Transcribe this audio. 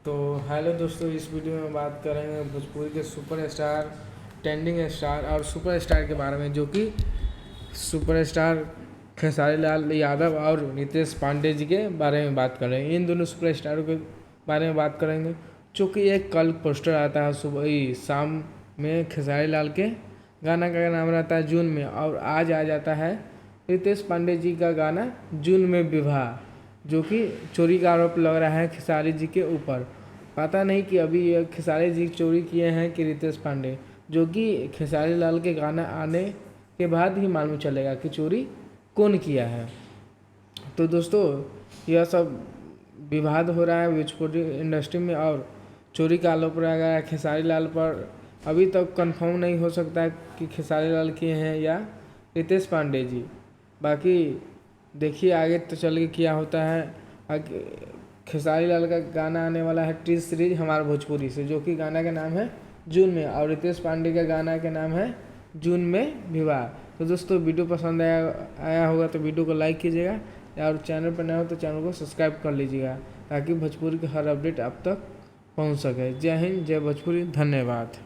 तो हेलो दोस्तों, इस वीडियो में बात करेंगे भोजपुरी के सुपरस्टार, ट्रेंडिंग स्टार और सुपरस्टार के बारे में, जो कि सुपरस्टार खेसारी लाल यादव और नितेश पांडे जी के बारे में बात करेंगे। इन दोनों सुपरस्टारों के बारे में बात करेंगे, जो कि एक कल पोस्टर आता है सुबह शाम में खेसारी लाल के गाना का नाम रहता है जून में, और आज आ जाता है नितेश पांडे जी का गाना जून में विवाह, जो कि चोरी का आरोप लग रहा है खेसारी जी के ऊपर। पता नहीं कि अभी ये खेसारी जी चोरी किए हैं कि रितेश पांडे, जो कि खेसारी लाल के गाना आने के बाद ही मालूम चलेगा कि चोरी कौन किया है। तो दोस्तों, यह सब विवाद हो रहा है भोजपुरी इंडस्ट्री में, और चोरी का आरोप लगा है खेसारी लाल पर। अभी तक कंफर्म नहीं हो सकता है कि खेसारी लाल किए हैं या रितेश पांडे जी। बाकी देखिए आगे तो चल के क्या होता है। खेसारी लाल का गाना आने वाला है टी सीरीज हमारा भोजपुरी से, जो कि गाना का नाम है जून में, और रितेश पांडे का गाना का नाम है जून में विवाह। तो दोस्तों, वीडियो पसंद आया होगा तो वीडियो को लाइक कीजिएगा, और चैनल पर नया हो तो चैनल को सब्सक्राइब कर लीजिएगा, ताकि भोजपुरी का हर अपडेट आप तक पहुंच सके। जय हिंद, जय भोजपुरी, धन्यवाद।